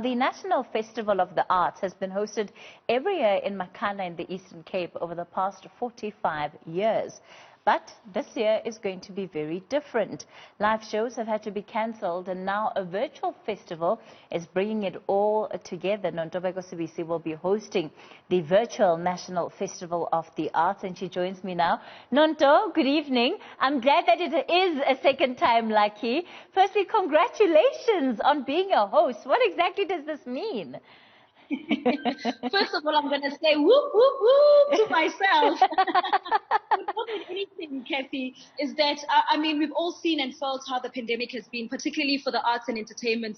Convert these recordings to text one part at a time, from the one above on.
The National Festival of the Arts has been hosted every year in Makhanda in the Eastern Cape over the past 45 years. But this year is going to be very different. Live shows have had to be cancelled, and now a virtual festival is bringing it all together. Nontobeko Sibisi will be hosting the virtual National Festival of the Arts, and she joins me now. Nonto, good evening. I'm glad that it is a second time lucky. Firstly, congratulations on being a host. What exactly does this mean? First of all, I'm going to say whoop, whoop, whoop to myself. More than anything, Cathy, is that, I mean, we've all seen and felt how the pandemic has been, particularly for the arts and entertainment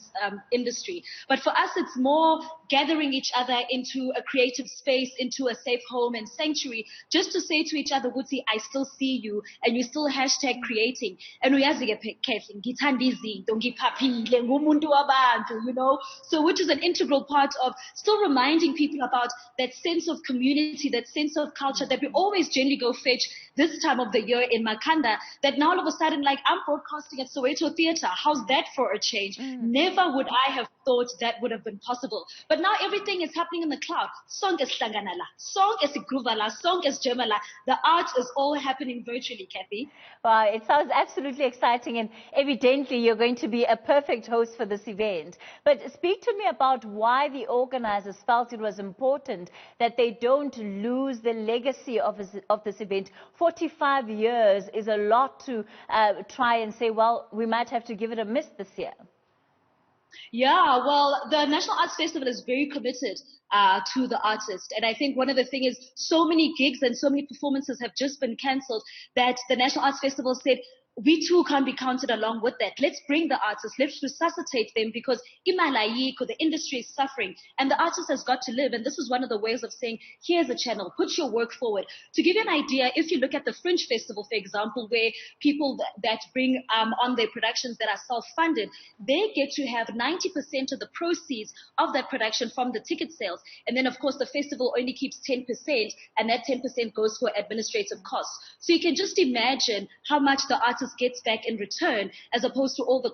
industry. But for us, it's more gathering each other into a creative space, into a safe home and sanctuary, just to say to each other, Wutsi, I still see you, and you still hashtag creating. And we have Cathy, you know, so which is an integral part of still reminding people about that sense of community, that sense of culture that we always generally go fetch this time of the year in Makhanda, that now all of a sudden, like, I'm broadcasting at Soweto Theatre. How's that for a change? Never would I have thought that would have been possible. But now everything is happening in the cloud. Song is Slanganala, song is Gruvala, song is Gemala. The art is all happening virtually, Cathy. Wow, it sounds absolutely exciting, and evidently you're going to be a perfect host for this event. But speak to me about why the organizers felt it was important that they don't lose the legacy of this event. 45 years is a lot to try and say, well, we might have to give it a miss this year. Yeah, well, the National Arts Festival is very committed to the artist. And I think one of the things is so many gigs and so many performances have just been cancelled that the National Arts Festival said, we too can't be counted along with that. Let's bring the artists, let's resuscitate them, because the industry is suffering and the artist has got to live. And this is one of the ways of saying, here's a channel, put your work forward. To give you an idea, if you look at the Fringe Festival, for example, where people that bring on their productions that are self-funded, they get to have 90% of the proceeds of that production from the ticket sales. And then, of course, the festival only keeps 10%, and that 10% goes for administrative costs. So you can just imagine how much the artist gets back in return, as opposed to all the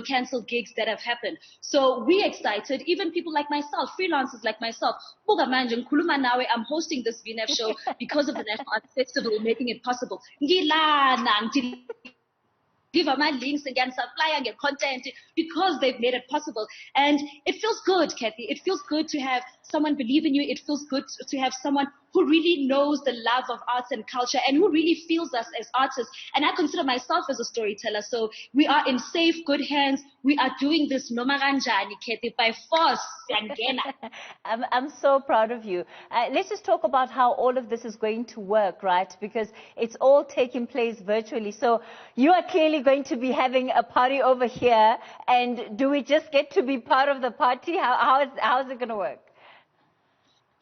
cancelled gigs that have happened. So we're excited, even people like myself, freelancers like myself. I'm hosting this VNF show because of the National Arts Festival making it possible. Give my links and get supply and get content because they've made it possible. And it feels good, Cathy. It feels good to have someone believe in you. It feels good to have someone who really knows the love of arts and culture and who really feels us as artists. And I consider myself as a storyteller. So we are in safe, good hands. We are doing this no maranjani, Cathy, by force. I'm so proud of you. Let's just talk about how all of this is going to work, right? Because it's all taking place virtually. So you are clearly going to be having a party over here. And do we just get to be part of the party? How is it going to work?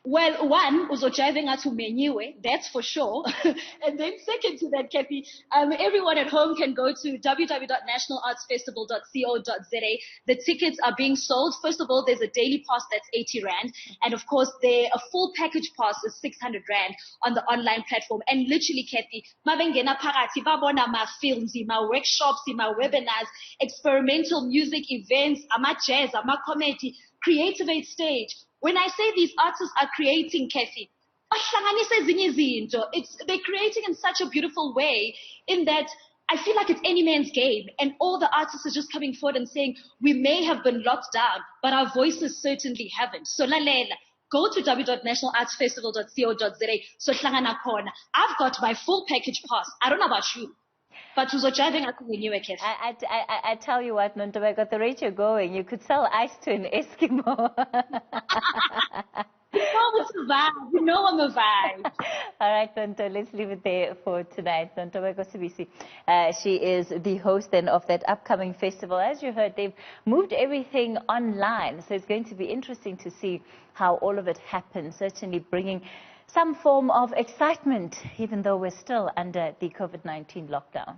Well, one, uzojiving to menyiwe, that's for sure. And then second to that, Cathy, everyone at home can go to www.nationalartsfestival.co.za. The tickets are being sold. First of all, there's a daily pass that's 80 Rand. And of course, a full package pass is 600 Rand on the online platform. And literally, Cathy, mabengena parati, babona ma films, ma workshops, ma webinars, experimental music events, ama jazz, ama comedy, creative aid stage. When I say these artists are creating, Cathy, they're creating in such a beautiful way, in that I feel like it's any man's game, and all the artists are just coming forward and saying, we may have been locked down, but our voices certainly haven't. So go to www.nationalartsfestival.co.za. So I've got my full package pass. I don't know about you. But I tell you what, Nontobeko, at the rate you're going, you could sell ice to an Eskimo. You know I'm a vibe. All right, Nonto, let's leave it there for tonight. Nontobeko Sibisi, she is the host then of that upcoming festival. As you heard, they've moved everything online, so it's going to be interesting to see how all of it happens, certainly bringing some form of excitement, even though we're still under the COVID-19 lockdown.